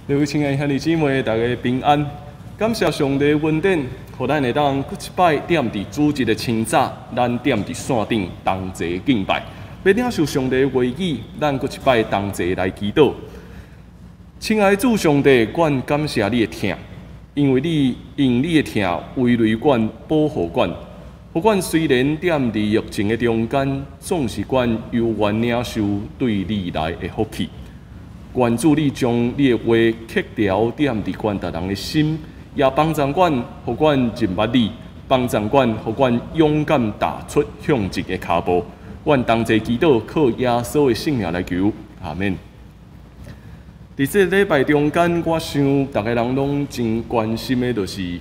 各位亲爱的兄弟姊妹，大家平安！感谢上帝恩典，互咱会当搁一摆踮伫主日的清早，咱踮伫线顶同齐敬拜。要领受上帝的话语，咱搁一摆同齐来祈祷。亲爱的主上帝，阮感谢你的疼，因为你用你的疼围绕阮、保护阮。互阮虽然踮伫疫情的中间，总是阮由愿领受对你来的福气。愿主你将你的话刻条踮伫阮逐人的心，也帮助阮，互阮认捌你，帮助阮，互阮勇敢踏出向前的脚步。阮同齐祈祷，靠耶稣的圣名来求，阿免。伫这礼拜中间，我想大家人拢真关心的，就是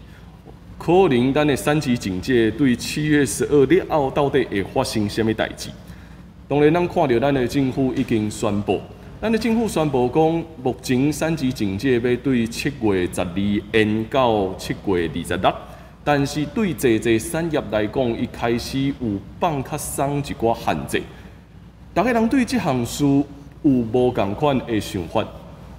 可能咱的3级警戒对7月12日后到底会发生什么代志？当然，咱看到咱的政府已经宣布。咱的政府宣布讲，目前3级警戒要对7月12延到7月26，但是对这产业来讲，伊开始有放较松一寡限制。大家人对这项事有无共款的想法？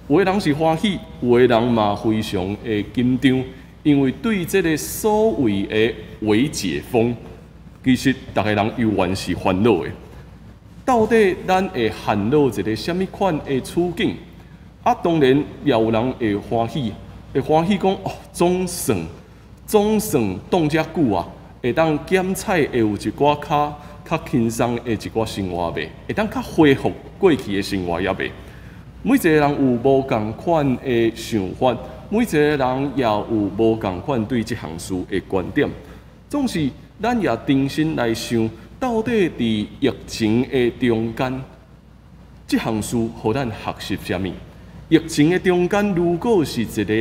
有的人是欢喜，有的人嘛非常的紧张，因为对这个所谓的微解封，其实大家人永远是烦恼的。到底咱会陷入一个什么款的处境？啊，当然也有人会欢喜讲哦，总算冻遮久啊，会当减菜，会有一寡较轻松的一寡生活呗，会当较恢复过去的生活也呗。每一个人有无共款的想法，每一个人也有无共款对这项事的观点。总是咱也定心来想。到底伫疫情的中间，这项事互咱学习什么？疫情的中间，如果是一个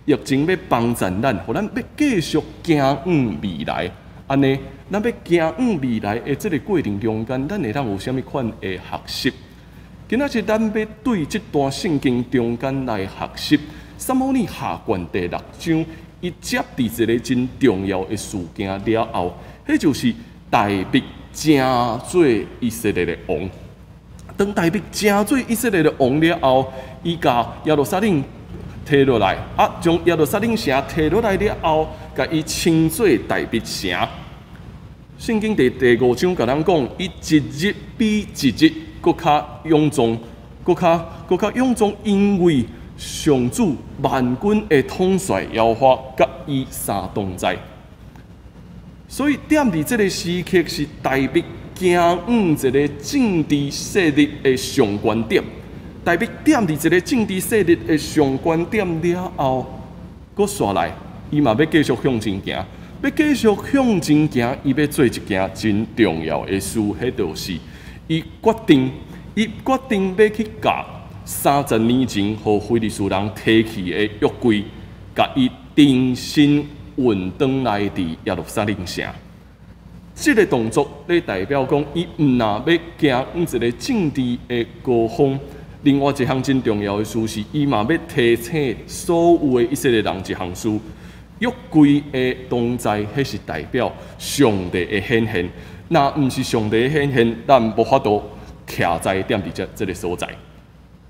疫情要帮助咱，互咱要继续行往未来，安尼，咱要行往未来的这个过程中间，咱会当有啥物款的学习？今仔日咱要对这段圣经中间来学习，撒母耳下卷第6章，伊接伫一个真重要的事件了后，迄就是大卫正做以色列的王。当大卫正做以色列的王了后，伊甲耶路撒冷摕落来，将耶路撒冷城摕落来了后，甲伊称作大卫城。圣经第5章甲咱讲，伊一日比一日搁较勇壮，搁较勇壮，因为上主万军的统帅耶和华甲伊三同在。所以，踮伫这个时刻是大卫行往一个政治势力的上观点。大卫踮伫一个政治势力的上观点了后，搁煞来，伊嘛要继续向前行，要继续向前行，伊要做一件真重要的事，迄就是伊决定要去甲30年前互非利士人提起的约柜，甲伊重新运转来伫耶路撒冷城，这个动作咧代表讲，伊毋但要行往一个政治的高峰，另外一项真重要的事是，伊嘛要提醒所有的以色列人一项事：约柜的同在，迄是代表上帝的显现。若毋是上帝的显现，咱无法度徛在踮伫这个所在。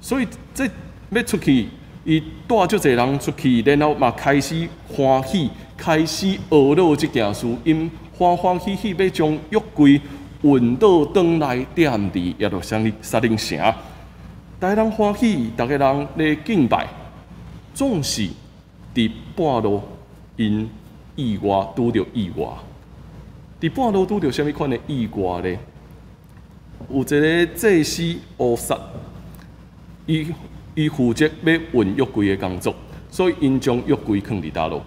所以这要出去，伊带足侪人出去，然后嘛开始欢喜。开始学了这件事，因欢欢喜喜要将约柜运到转来，踮伫耶路撒冷城。大家人欢喜，大家人咧敬拜，总是伫半路因意外拄着意外。伫半路拄着什么款的意外呢？有一个祭司乌撒，伊负责要运约柜的工作，所以因将约柜放伫倒路。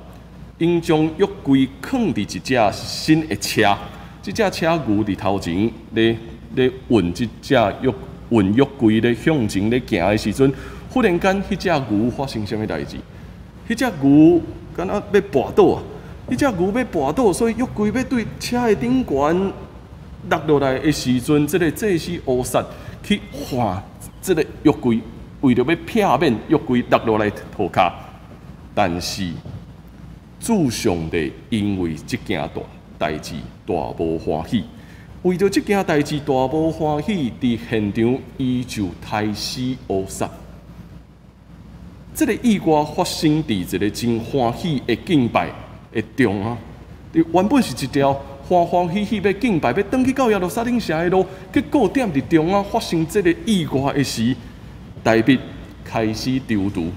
因将约柜放伫一只新的车，这只车牛伫头前咧运这只运约柜咧向前咧行的时阵，忽然间，迄只牛发生什么代志？迄只牛敢若要跋倒啊！迄只牛要跋倒，所以约柜要对车的顶悬落落来的时阵，这个祭司乌撒去换这个约柜，为着要避免约柜落落来涂骹，但是。主上帝因为这件代志大无欢喜，为着这件代志大无欢喜，伫现场伊就杀死乌撒。这个意外发生伫一个真欢喜的敬拜的中啊。原本是一条欢欢喜喜要敬拜，要登去到耶路撒冷城的路，结果点伫中啊发生这个意外的时，大卫开始丢毒，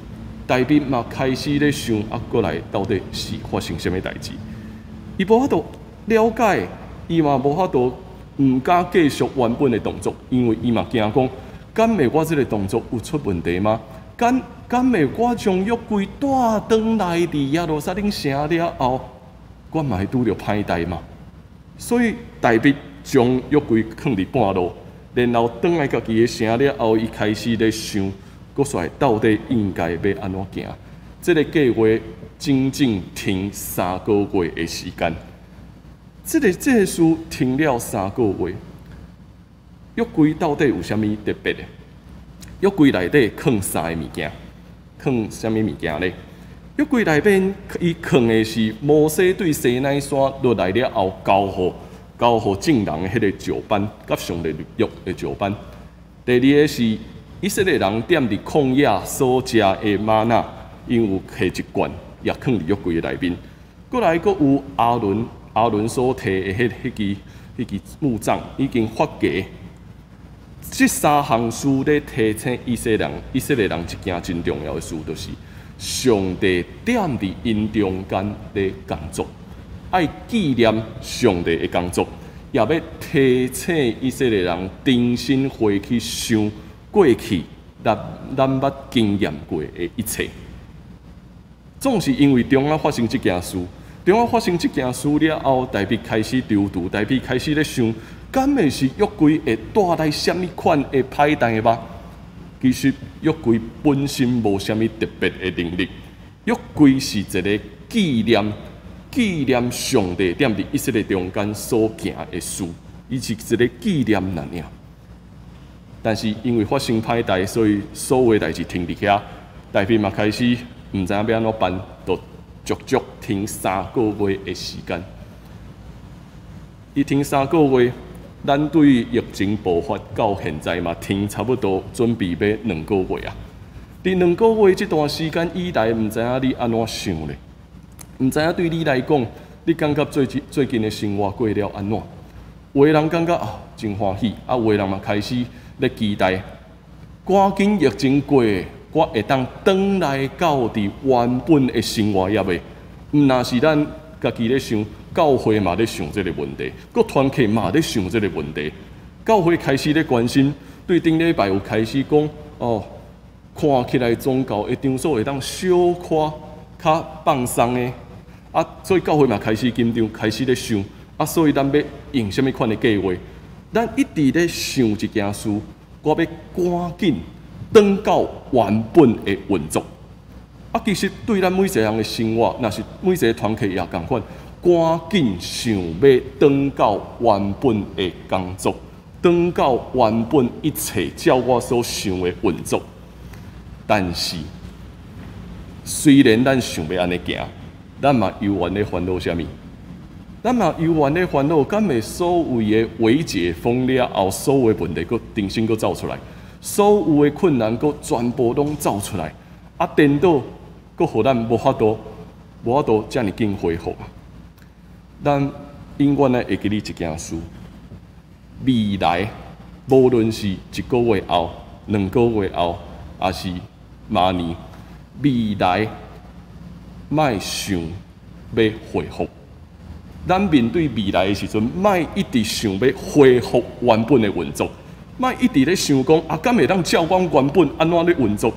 大卫嘛开始咧想过来到底是发生什么代志？伊无法度了解，伊嘛无法度唔敢继续原本的动作，因为伊嘛惊讲，敢袂我这个动作有出问题吗？敢袂我将约柜带转来伫耶路撒冷城了后？我嘛会拄着歹代嘛，所以大卫将约柜放伫半路，然后转来家己的城了后，伊开始咧想，国帅到底应该要安怎行？这个计划整整停3个月的时间，这个事停了3个月。约柜到底有啥物特别的？约柜内底放3个物件，放啥物物件咧？约柜内面，伊藏的是摩西对西奈山落来了后交互证人的迄个石板，甲上帝律约的石板。第二个是以色列人踮伫旷野所食的玛纳，因有摕一罐也放伫约柜的内面。过来，阁有亚伦所摕的迄支木杖已经发芽。这3项事咧提醒以色列人一件真重要的事，就是。上帝踮伫因中间咧工作，爱纪念上帝的工作，也要提醒以色列人重新回去想过去咱捌经验过的一切。总是因为中央发生这件事了后，大卫开始丢毒，大卫开始咧想，敢会是约柜会带来什么款的歹代吧？其实约柜本身无啥物特别的能力，约柜是一个纪念上帝踮伫以色列中间所行的事，伊是一个纪念而已。但是因为发生歹代，所以所有的代志停伫遐，大卫嘛开始唔知影要安怎办，就足停3个月的时间。伊停3个月。咱对于疫情爆发到现在嘛，停差不多准备要2个月啊。伫2个月这段时间以来，唔知影你安怎想咧？唔知影对你来讲，你感觉最近的生活过了安怎？有的人感觉真欢喜，有的人嘛开始咧期待，赶紧疫情过，我会当转来到伫原本的生活也未。唔那是咱家己咧想。教会嘛咧想这个问题，各团体嘛咧想这个问题。教会开始咧关心，对顶礼拜有开始讲看起来宗教的场所会当小可较放松的所以教会嘛开始紧张，开始咧想所以咱要用什么款的计划？咱一直咧想一件事，我要赶紧转到原本的运作。其实对咱每一个人的生活，若是每一个团体也共款。赶紧想要转到原本的工作，转到原本一切照我所想的运作。但是，虽然咱想要安尼行，咱嘛犹原咧烦恼啥物？咱嘛犹原咧烦恼，敢会所有的围解封了后，所有的问题佫重新佫走出来，所有的困难佫全部拢走出来，颠倒佫互咱无法度遮尔紧恢复啊！咱永远会记哩一件事：未来无论是1个月后、2个月后，还是明年，未来莫想要恢复。咱面对未来的时阵，莫一直想要恢复原本的运作，莫一直咧想讲敢会当照阮原本安怎咧运作，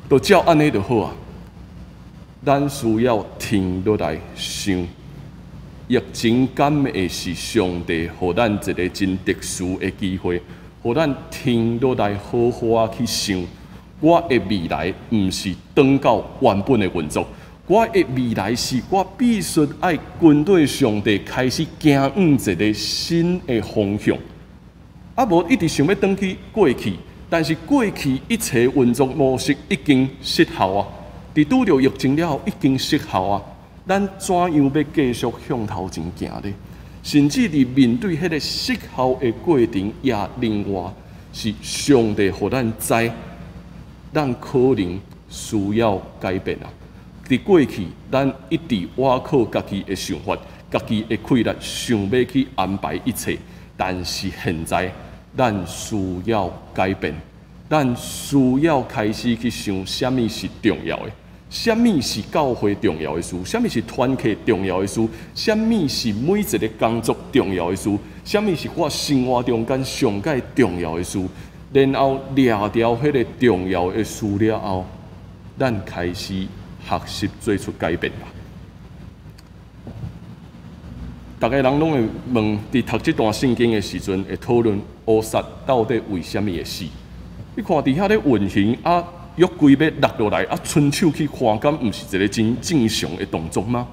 就照安尼就好啊。咱需要停落来想。疫情敢会是上帝互咱一个真特殊的机会，互咱停落来好好去想，我的未来毋是转到原本的运作，我的未来是我必须爱跟对上帝开始行一个新的方向。无一直想要转去过去，但是过去一切运作模式已经失效啊！伫拄着疫情了后，已经失效啊！咱怎样要继续向头前行呢？甚至伫面对迄个失效的过程，也另外是上帝互咱知，咱可能需要改变啊！伫过去，咱一直倚靠家己的想法、家己的气力，想要去安排一切。但是现在，咱需要改变，咱需要开始去想，什么是重要的，什么是教会重要的事，什么是团契重要的事，什么是每一个工作重要的事，什么是我生活中间上界重要的事。然后抓掉迄个重要的事了后，咱开始学习做出改变啦。大家人拢会问，伫读这段圣经的时阵，会讨论乌撒到底为什么会死？你看伫遐咧运行啊，约柜要落落来啊，伸手去看，敢毋是一个真正常的动作吗？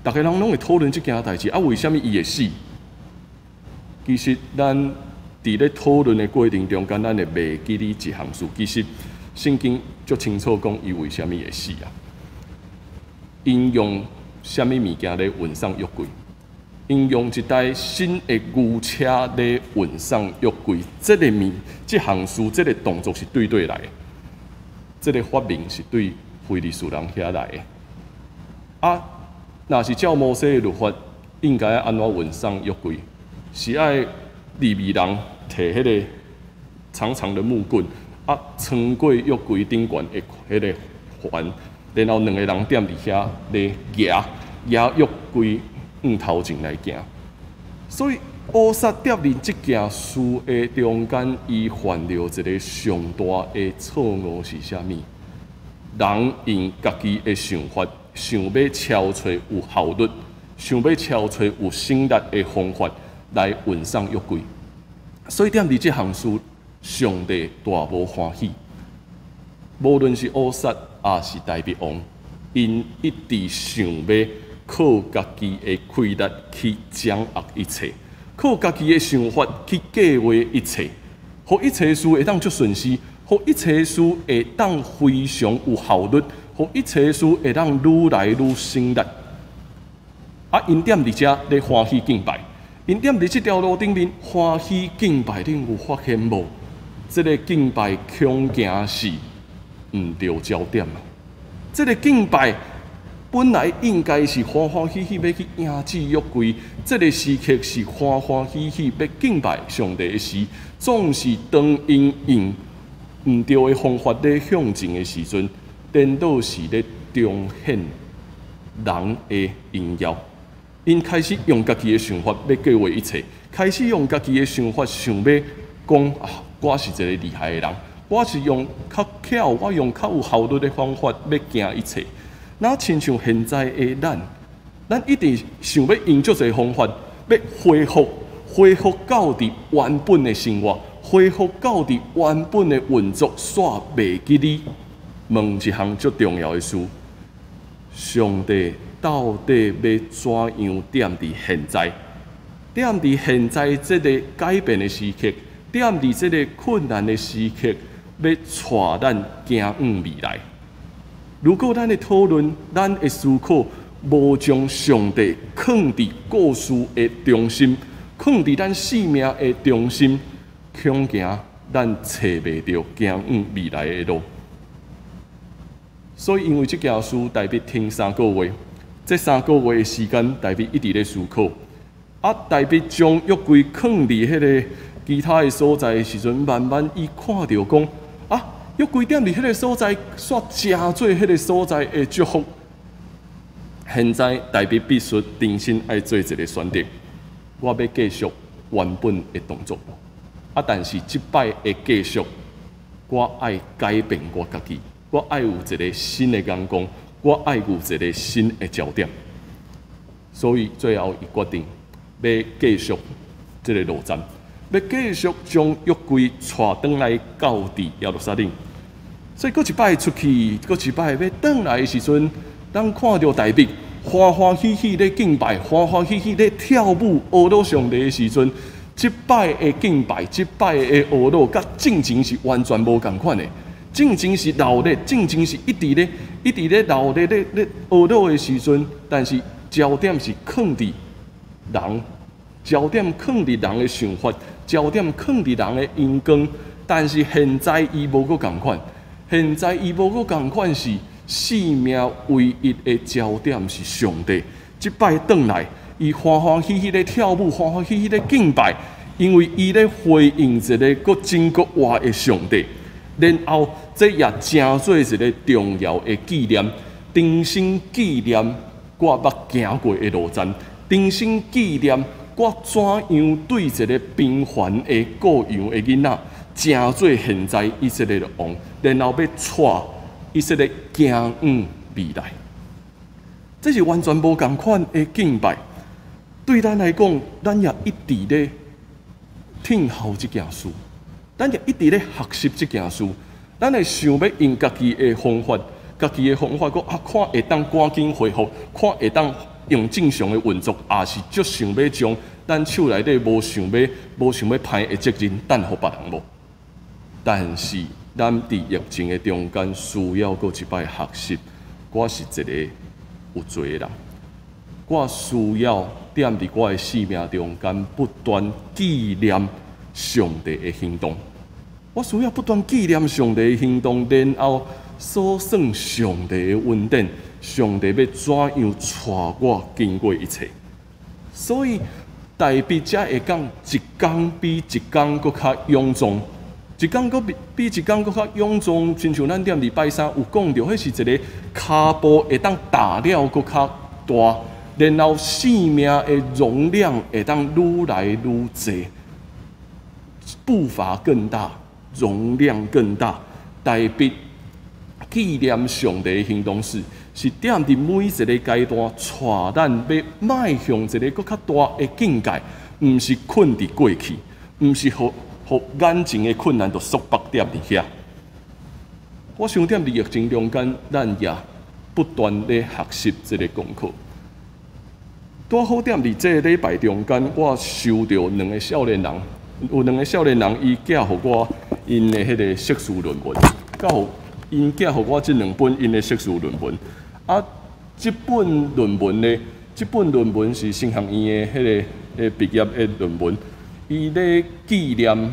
大家人拢会讨论这件代志啊，为什么伊会死？其实咱伫咧讨论的过程中间，咱会袂记哩一项事。其实圣经足清楚讲伊为什么会死啊？因用什么物件咧运送约柜？因用一台新的牛车咧运送约柜。这项事，这个动作是对来的。这个发明是对非利士人遐来的。啊，若是照摩西的律法，应该安怎运送约柜？是爱利未人摕迄个长长的木棍啊，穿过约柜顶悬的迄个环，然后两个人踮伫遐咧压约柜头前来行。所以乌撒跌入这件事的中间，伊犯了一个上大的错误是啥物？人用家己的想法，想要超找有效率，想要超找有省力的方法来运送约柜。所以踮伫这项事，上帝大无欢喜。无论是乌撒也是大卫王，因一直想要靠家己的气力去掌握一切，靠家己的想法去计划一切，互一切事会当足顺遂，互一切事会当非常有效率，互一切事会当愈来愈省力。啊，因踮伫遮咧欢喜敬拜。因踮伫这条路顶面欢喜敬拜，恁有发现无？这个敬拜恐惊是毋对焦点啊！这个敬拜本来应该是欢欢喜喜要去迎接约柜，这个时刻是欢欢喜喜要敬拜上帝的时，总是当因用毋对的方法咧向前的时阵，颠倒是咧彰显人的荣耀。因开始用家己的想法要计划一切，开始用家己的想法想要讲啊，我是一个厉害的人，我是用较巧，我用较有效率的方法要行一切。那亲像现在的咱一直想要用足侪方法，要恢复到伫原本的生活，恢复到伫原本的运作，煞袂记哩问一项足重要的事：上帝到底要怎样踮伫现在？踮伫现在这个改变的时刻，踮伫这个困难的时刻，要带咱行往未来。如果咱的讨论、咱的思考，无将上帝放伫故事的中心，放伫咱生命的中心，恐惊咱找袂到行往未来的路。所以，因为这件事，大卫听3个月。这3个月的时间，大卫一直咧思考。啊，大卫将约柜放伫迄个其他的所在的时阵，慢慢伊看到讲，啊，约柜踮伫迄个所在，煞真做迄个所在的祝福。现在大卫必须重新爱做一个选择，我要继续原本的动作。啊，但是即摆的继续，我爱改变我家己，我爱有一个新的眼光。我爱有一个新的焦点，所以最后伊决定要继续这个路站，要继续将约柜带转来到伫耶路撒冷。所以，搁一摆出去，搁一摆要转来的时阵，咱看到大卫欢欢喜喜咧敬拜，欢欢喜喜咧跳舞，学到上帝的时阵，即摆的敬拜，即摆的学到，甲正前是完全无共款的。正经是闹热，正经是一直咧闹热咧学到的时阵，但是焦点是放伫人，焦点放伫人的想法，焦点放伫人的眼光。但是现在伊无个共款，现在伊无个共款是生命唯一的焦点是上帝。即摆转来，伊欢欢喜喜咧跳舞，欢欢喜喜咧敬拜，因为伊咧回应一个搁真搁活的上帝。然后，这也成做一个重要的纪念，重新纪念我捌行过的路程，重新纪念我怎样对一个平凡的故乡的囡仔，成做现在以色列的王，然后要带以色列行往未来。这是完全无同款的敬拜。对咱来讲，咱也一直咧听候这件事，咱也一直咧学习这件事。咱会想要用家己的方法，家己的方法，看会当赶紧恢复，看会当用正常的运作，也是足想要将咱手内底无想要歹的责任担互别人无。但是咱伫疫情的中间，需要搁一摆学习。我是一个有罪的人，我需要踮伫我的生命中间不断纪念上帝的行动。我需要不断纪念上帝的行动，然后数算上帝的恩典，上帝要怎样带我经过一切。所以大笔才会讲，一天比一天搁较臃肿。一天搁比一天搁较臃肿，亲像咱踮礼拜三有讲到，迄是一个骹步会当大了搁较大，然后生命的容量会当愈来愈济，步伐更大，容量更大。代笔纪念上帝的行动是踮伫每一个阶段，带咱要迈向一个搁较大的境界，毋是困伫过去，毋是互眼前的困难就束缚踮伫遐。我想踮伫疫情中间，咱也不断咧学习这个功课。拄好踮伫这个礼拜中间，我收到两个少年人，有两个少年人伊寄互我因的迄个硕士论文，因寄互我这两本因的硕士论文。啊，这本论文是圣学院的迄个毕业的论文。伊咧纪念，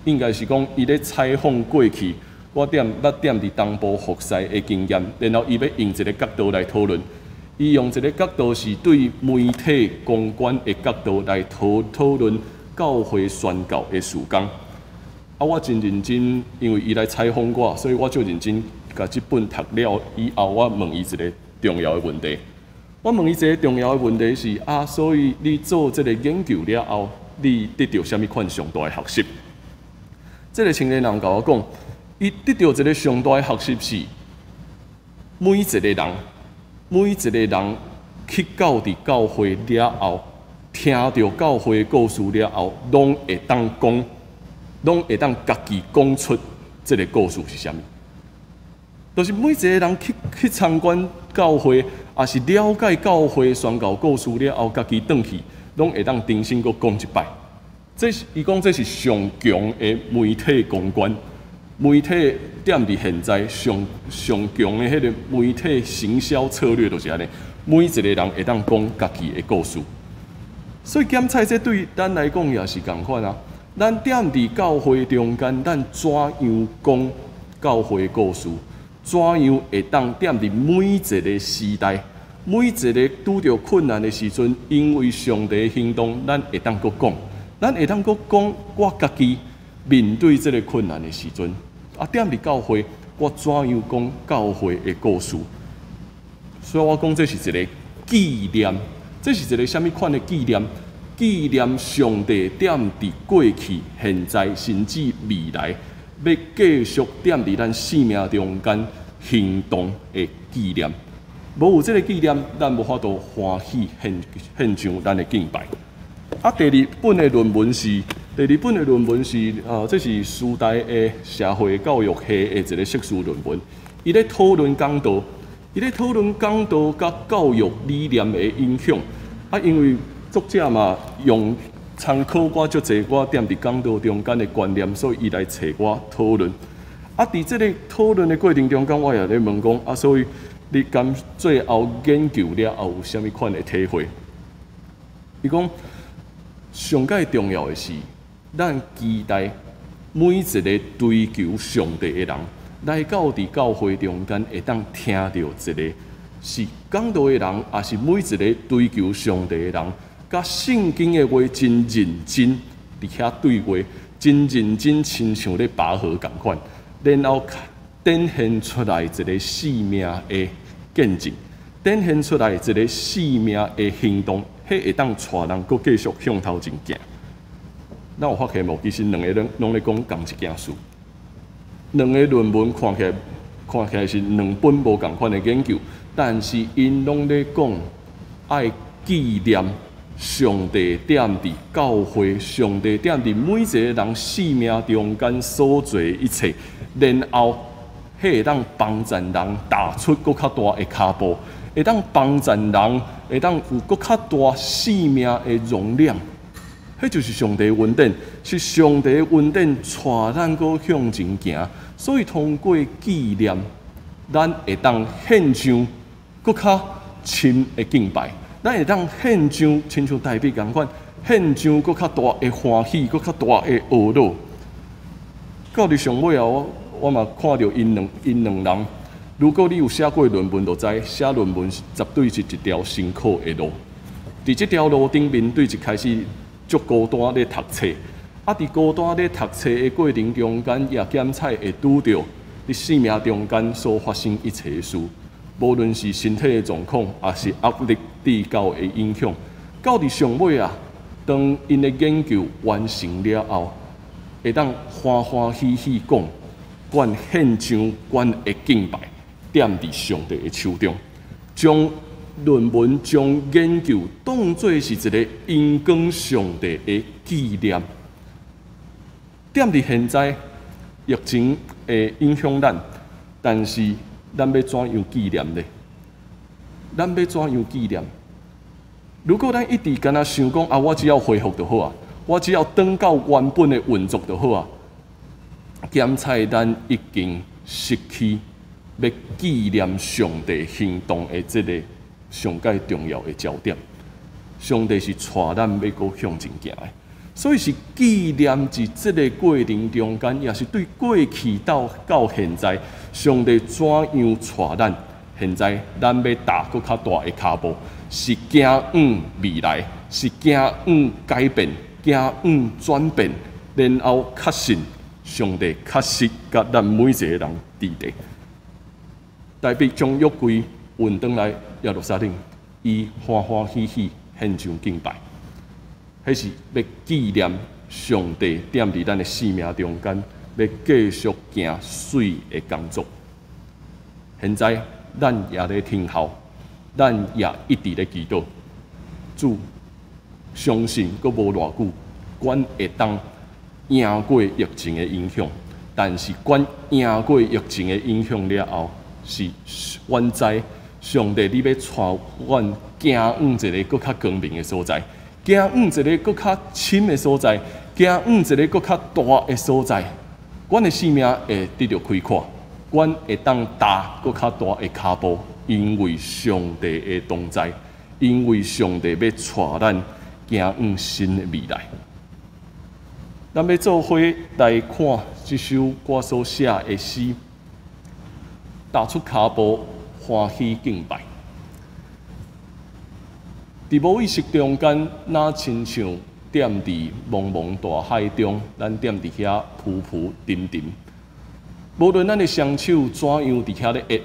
应该是讲伊咧采访过去我踮伫东部服侍的经验，然后伊要用一个角度来讨论。伊用一个角度是对媒体公关的角度来讨论教会宣教的事工。啊，我真认真，因为伊来采访我，所以我就认真甲这本读了以后，我问伊一个重要的问题。我问伊一个重要的问题是啊，所以你做这个研究了后，你得到什么款上大的学习？这个青年人甲我讲，伊得到一个上大的学习是，每一个人去到伫教会了后，听到教会的故事了后，拢会当家己讲出这个故事是啥物。就是每一个人去参观教会，也是了解教会宣教故事了后，家己转去，拢会当重新搁讲一摆。伊讲这是上强的媒体公关，媒体踮伫现在上强的迄个媒体行销策略就是安尼，每一个人会当讲家己的故事。所以检测这对咱来讲也是共款啊。咱踮伫教会中间，咱怎样讲教会的故事？怎样会当踮伫每一个时代，每一个拄着困难的时阵，因为上帝的行动，咱会当搁讲，咱会当搁讲我家己面对这个困难的时阵，啊，踮伫教会，我怎样讲教会的故事？所以我讲这是一个纪念，这是一个什么款的纪念？纪念上帝踮伫过去、现在甚至未来，要继续踮伫咱生命中间行动的纪念。无有这个纪念，咱无法度欢喜献上咱的敬拜。啊，第二本的论文是这是师大的社会教育系的一个硕士论文。伊咧讨论讲道，甲教育理念的影响。啊，因为作者嘛用参考我足侪我踮伫讲道中间的观念，所以伊来找我讨论。啊，伫这个讨论的过程中间，我也咧问讲啊，所以你敢最后研究了后有啥物款的体会？伊讲上界重要的是，咱期待每一个追求上帝的人，来到伫教会中间，会当听到一个是讲道的人，也是每一个追求上帝的人，甲圣经的话真认真伫遐对话，真认真亲像咧拔河共款，然后展现出来一个生命的见证，展现出来一个生命的行动，迄会当带人搁继续向头前行。咱有发现无？其实两个人拢咧讲同一件事，两个论文看起来是两本无共款的研究，但是因拢咧讲爱纪念上帝踮伫教会，上帝踮伫每一个人生命中间所做一切，然后迄会当帮助人踏出更较大的脚步，会当帮助人会当有更较大生命的容量。迄就是上帝的恩典，是上帝的恩典带咱搁向前行。所以通过纪念，咱会当献上搁较深的敬拜，咱会当献上亲像大卫共款，献上搁较大的欢喜，搁较大的懊恼。到伫上尾啊，我嘛看到因两人，如果你有写过论文，就知写论文绝对是一条辛苦的路。伫这条路顶面对一开始足孤单咧读册，伫孤单咧读册的过程中间，也检采会拄到你生命中间所发生一切的事，无论是身体的状况，也是压力递高的影响。到伫上尾啊，当因的研究完成了后，会当欢欢喜喜讲，阮献上阮的敬拜，踮伫上帝的手中，将论文、将研究当作是一个因光上帝的纪念。踮伫现在疫情会影响咱，但是咱要怎样纪念呢？咱要怎样纪念？如果咱一直干那想讲啊，我只要恢复就好啊，我只要回到原本的运作就好啊，检采咱已经失去要纪念上帝行动的这个上界重要的焦点。上帝是带咱要搁向前行的。所以是纪念在这个过程中间，也是对过去到现在，上帝怎样带咱？现在咱要踏搁较大的脚步，是行往未来，是行往改变，行往转变，然后确信上帝确实甲咱每一个人伫地。大卫将约柜运转来耶路撒冷，伊欢欢喜喜献上敬拜。迄是要纪念上帝踮伫咱的生命中间，要继续行水的工作。现在咱也咧听候，咱也一直咧祈祷，主相信阁无偌久，阮会当赢过疫情的影响。但是阮赢过疫情的影响了后，是阮知上帝你要带阮行往一个阁较光明的所在。行往一个更较深的所在，行往一个更较大的所在，阮的生命会得到开阔，阮会当踏更较大的脚步，因为上帝的同在，因为上帝要带咱行往新的未来。咱要做伙来看这首我所写的诗，踏出脚步，欢喜敬拜。伫无意识中间，那亲像踮伫茫茫大海中，咱踮伫遐浮浮沉沉。无论咱的双手怎样伫遐咧握，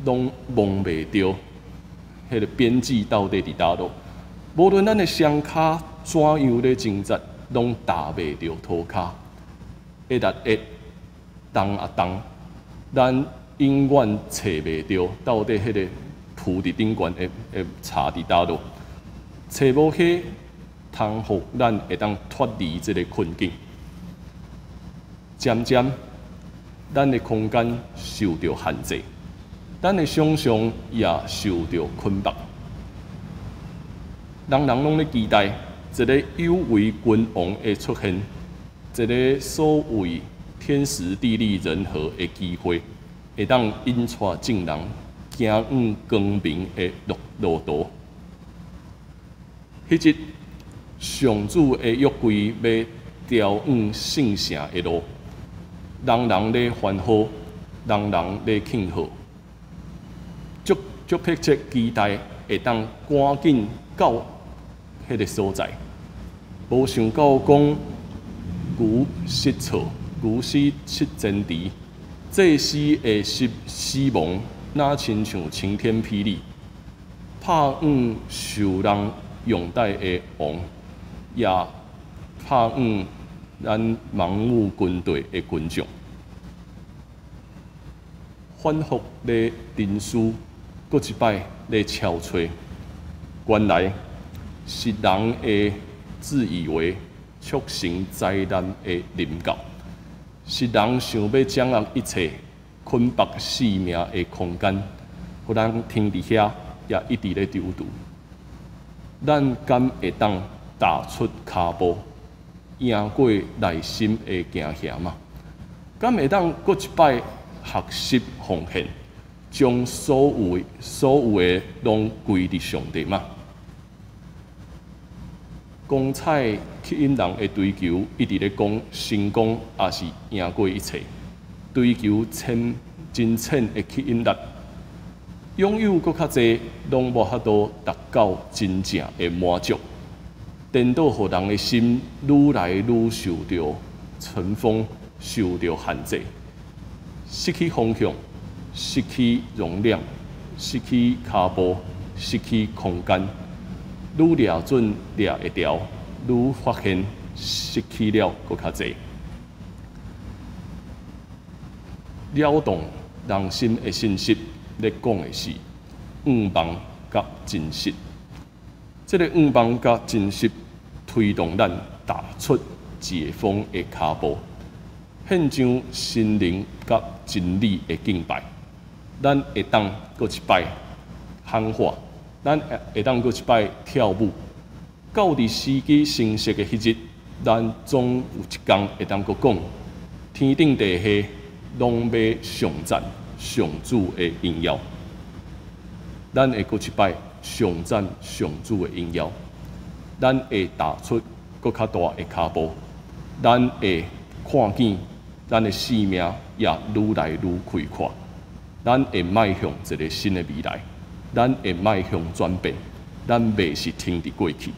拢摸袂着迄个边际到底伫叨落。无论咱的双脚怎样咧挣扎，拢踏袂着土骹。握啊握，动啊动，咱永远找袂着到底迄个浮伫顶悬会插伫叨落。找无迄通互咱会当脱离这个困境，渐渐，咱的空间受到限制，咱的想象也受到捆绑。人人拢咧期待一个有为君王的出现，一个所谓天时地利人和的机会，会当引带众人行往光明的路途。迄日上主的约柜要调往圣城的路，人人咧欢呼，人人咧庆贺，足迫切期待会当赶紧到迄个所在，无想到讲牛失措，牛死失前蹄，祭司的死亡哪亲像晴天霹雳，拍受人拥戴的王，也拍咱盲目军队的军将，反复咧陈述，搁一摆咧敲吹，原来是人的自以为促成灾难的临到，是人想要掌握一切捆绑性命的空间，互咱停伫遐，也一直咧丢除。咱敢会当踏出骹步，赢过内心的惊吓吗？敢会当搁一摆学习奉献，将所有的拢归伫上帝吗？光彩吸引人的追求，一直咧讲成功也是赢过一切，追求真浅的吸引力，拥有搁较济，拢无法度达到真正的满足，颠倒互人的心愈来愈受到尘封，受到限制，失去方向，失去容量，失去骹步，失去空间。愈掠准掠会牢，愈发现失去了搁较济。撩动人心的信息，咧讲的是愿望甲真实。这个愿望甲真实推动咱踏出解放的脚步，献上心灵甲真理的敬拜。咱会当搁一摆喊话。咱会当搁一摆跳舞，到伫时机成熟的迄日，咱总有一天会当搁讲，天顶地下拢要上赞上主的荣耀。咱会搁一摆上赞上主的荣耀，咱会踏出搁较大的脚步，咱会看见咱的生命也愈来愈开阔，咱会迈向一个新的未来。咱会迈向转变，咱袂是停伫过去，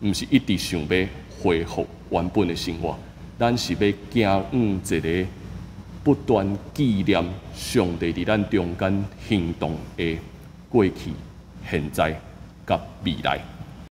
毋是一直想要恢复原本的生活，咱是要行一个不断纪念上帝伫咱中间行动的过去、现在甲未来。